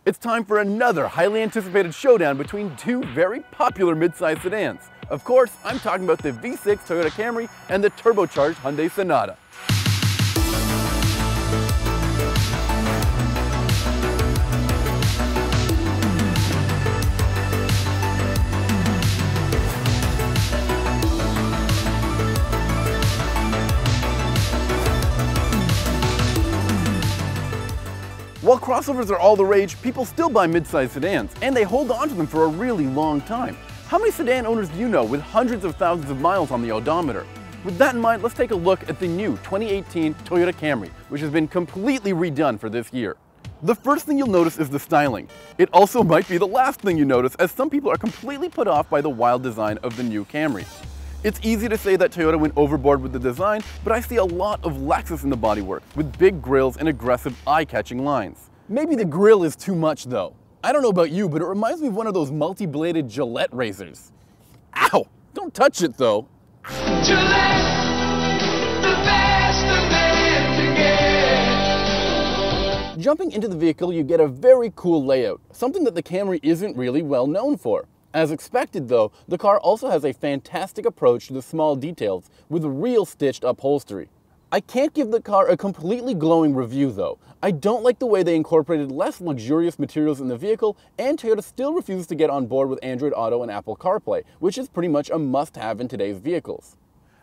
It's time for another highly anticipated showdown between two very popular midsize sedans. Of course, I'm talking about the V6 Toyota Camry and the turbocharged Hyundai Sonata. While crossovers are all the rage, people still buy midsize sedans, and they hold on to them for a really long time. How many sedan owners do you know with hundreds of thousands of miles on the odometer? With that in mind, let's take a look at the new 2018 Toyota Camry, which has been completely redone for this year. The first thing you'll notice is the styling. It also might be the last thing you notice, as some people are completely put off by the wild design of the new Camry. It's easy to say that Toyota went overboard with the design, but I see a lot of Lexus in the bodywork, with big grills and aggressive eye-catching lines. Maybe the grill is too much though. I don't know about you, but it reminds me of one of those multi-bladed Gillette razors. Ow! Don't touch it though. Gillette, the best a man can get. Jumping into the vehicle, you get a very cool layout, something that the Camry isn't really well known for. As expected though, the car also has a fantastic approach to the small details with real stitched upholstery. I can't give the car a completely glowing review though. I don't like the way they incorporated less luxurious materials in the vehicle, and Toyota still refuses to get on board with Android Auto and Apple CarPlay, which is pretty much a must-have in today's vehicles.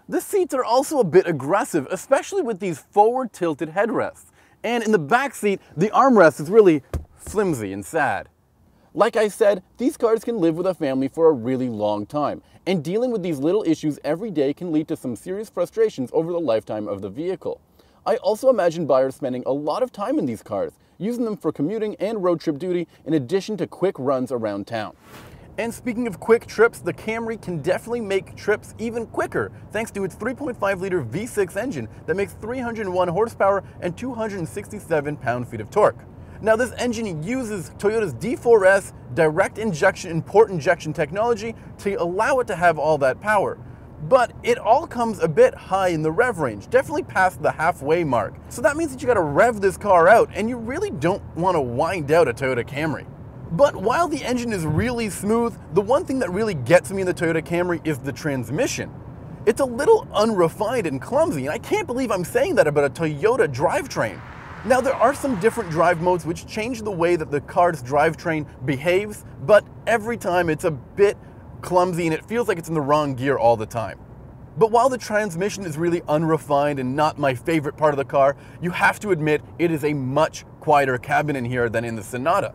The seats are also a bit aggressive, especially with these forward tilted headrests. And in the back seat, the armrest is really flimsy and sad. Like I said, these cars can live with a family for a really long time, and dealing with these little issues every day can lead to some serious frustrations over the lifetime of the vehicle. I also imagine buyers spending a lot of time in these cars, using them for commuting and road trip duty in addition to quick runs around town. And speaking of quick trips, the Camry can definitely make trips even quicker thanks to its 3.5-liter V6 engine that makes 301 horsepower and 267 pound-feet of torque. Now this engine uses Toyota's D4S direct injection and port injection technology to allow it to have all that power. But it all comes a bit high in the rev range, definitely past the halfway mark. So that means that you gotta rev this car out, and you really don't want to wind out a Toyota Camry. But while the engine is really smooth, the one thing that really gets me in the Toyota Camry is the transmission. It's a little unrefined and clumsy, and I can't believe I'm saying that about a Toyota drivetrain. Now there are some different drive modes which change the way that the car's drivetrain behaves, but every time it's a bit clumsy and it feels like it's in the wrong gear all the time. But while the transmission is really unrefined and not my favorite part of the car, you have to admit it is a much quieter cabin in here than in the Sonata.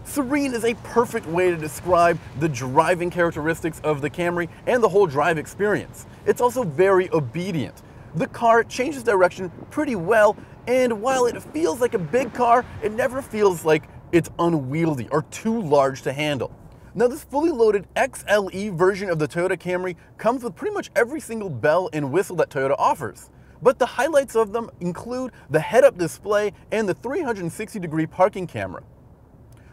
Serene is a perfect way to describe the driving characteristics of the Camry and the whole drive experience. It's also very obedient. The car changes direction pretty well, and while it feels like a big car, it never feels like it's unwieldy or too large to handle. Now this fully loaded XLE version of the Toyota Camry comes with pretty much every single bell and whistle that Toyota offers. But the highlights of them include the head-up display and the 360-degree parking camera.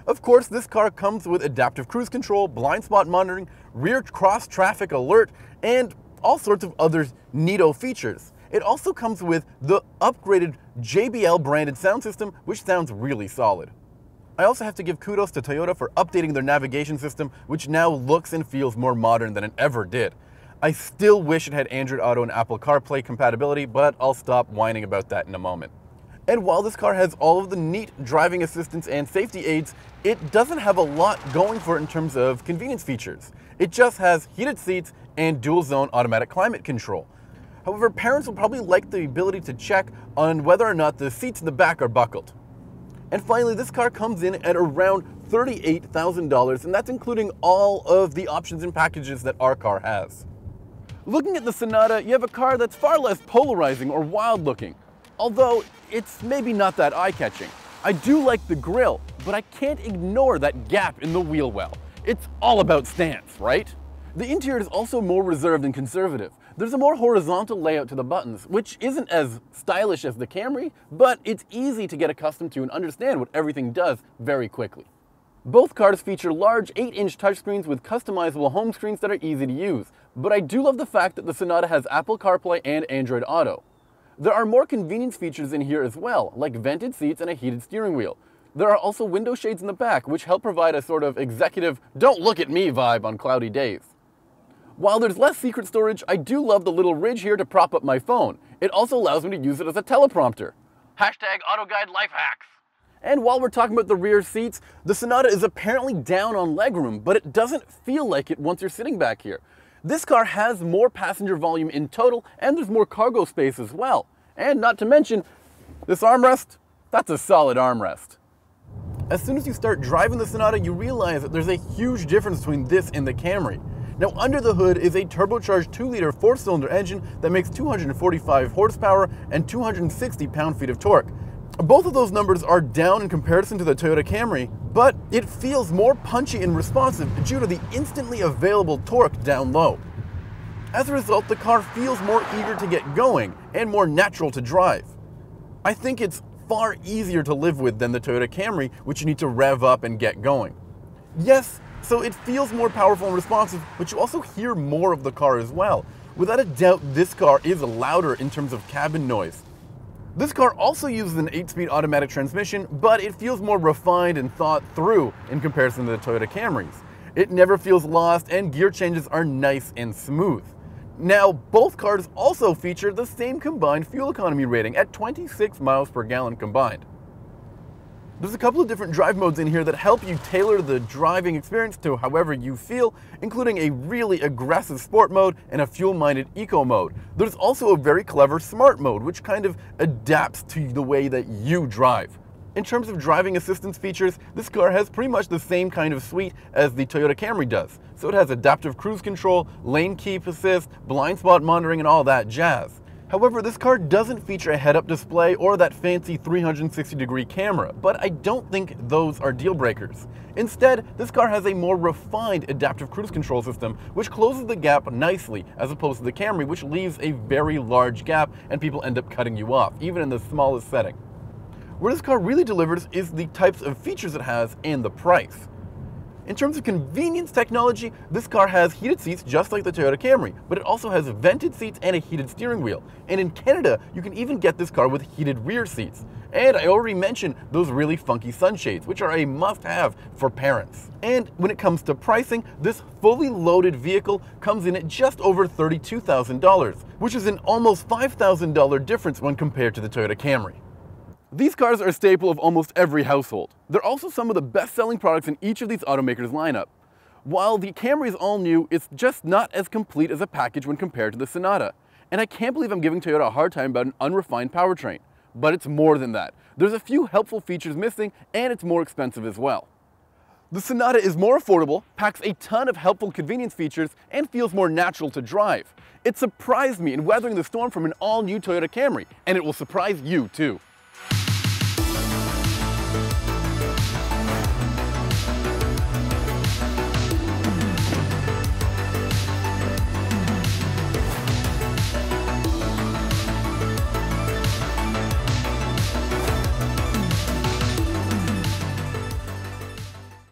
Of course, this car comes with adaptive cruise control, blind spot monitoring, rear cross traffic alert, and all sorts of other neato features. It also comes with the upgraded JBL branded sound system, which sounds really solid. I also have to give kudos to Toyota for updating their navigation system, which now looks and feels more modern than it ever did. I still wish it had Android Auto and Apple CarPlay compatibility, but I'll stop whining about that in a moment. And while this car has all of the neat driving assistance and safety aids, it doesn't have a lot going for it in terms of convenience features. It just has heated seats and dual zone automatic climate control. However, parents will probably like the ability to check on whether or not the seats in the back are buckled. And finally, this car comes in at around $38,000, and that's including all of the options and packages that our car has. Looking at the Sonata, you have a car that's far less polarizing or wild looking, although it's maybe not that eye-catching. I do like the grille, but I can't ignore that gap in the wheel well. It's all about stance, right? The interior is also more reserved and conservative. There's a more horizontal layout to the buttons, which isn't as stylish as the Camry, but it's easy to get accustomed to and understand what everything does very quickly. Both cars feature large 8-inch touchscreens with customizable home screens that are easy to use, but I do love the fact that the Sonata has Apple CarPlay and Android Auto. There are more convenience features in here as well, like vented seats and a heated steering wheel. There are also window shades in the back, which help provide a sort of executive, don't look at me vibe on cloudy days. While there's less secret storage, I do love the little ridge here to prop up my phone. It also allows me to use it as a teleprompter. Hashtag AutoGuide life hacks. And while we're talking about the rear seats, the Sonata is apparently down on legroom, but it doesn't feel like it once you're sitting back here. This car has more passenger volume in total, and there's more cargo space as well. And not to mention, this armrest, that's a solid armrest. As soon as you start driving the Sonata, you realize that there's a huge difference between this and the Camry. Now, under the hood is a turbocharged 2-liter 4-cylinder engine that makes 245 horsepower and 260 pound-feet of torque. Both of those numbers are down in comparison to the Toyota Camry, but it feels more punchy and responsive due to the instantly available torque down low. As a result, the car feels more eager to get going and more natural to drive. I think it's far easier to live with than the Toyota Camry, which you need to rev up and get going. Yes, so it feels more powerful and responsive, but you also hear more of the car as well. Without a doubt, this car is louder in terms of cabin noise. This car also uses an 8-speed automatic transmission, but it feels more refined and thought through in comparison to the Toyota Camrys. It never feels lost, and gear changes are nice and smooth. Now, both cars also feature the same combined fuel economy rating at 26 miles per gallon combined. There's a couple of different drive modes in here that help you tailor the driving experience to however you feel, including a really aggressive sport mode and a fuel-minded eco mode. There's also a very clever smart mode, which kind of adapts to the way that you drive. In terms of driving assistance features, this car has pretty much the same kind of suite as the Toyota Camry does. So it has adaptive cruise control, lane keep assist, blind spot monitoring, and all that jazz. However, this car doesn't feature a head-up display or that fancy 360-degree camera, but I don't think those are deal breakers. Instead, this car has a more refined adaptive cruise control system, which closes the gap nicely, as opposed to the Camry, which leaves a very large gap and people end up cutting you off, even in the smallest setting. Where this car really delivers is the types of features it has and the price. In terms of convenience technology, this car has heated seats just like the Toyota Camry, but it also has vented seats and a heated steering wheel. And in Canada, you can even get this car with heated rear seats. And I already mentioned those really funky sunshades, which are a must-have for parents. And when it comes to pricing, this fully loaded vehicle comes in at just over $32,000, which is an almost $5,000 difference when compared to the Toyota Camry. These cars are a staple of almost every household. They're also some of the best-selling products in each of these automakers' lineup. While the Camry is all new, it's just not as complete as a package when compared to the Sonata. And I can't believe I'm giving Toyota a hard time about an unrefined powertrain. But it's more than that. There's a few helpful features missing, and it's more expensive as well. The Sonata is more affordable, packs a ton of helpful convenience features, and feels more natural to drive. It surprised me in weathering the storm from an all-new Toyota Camry, and it will surprise you too.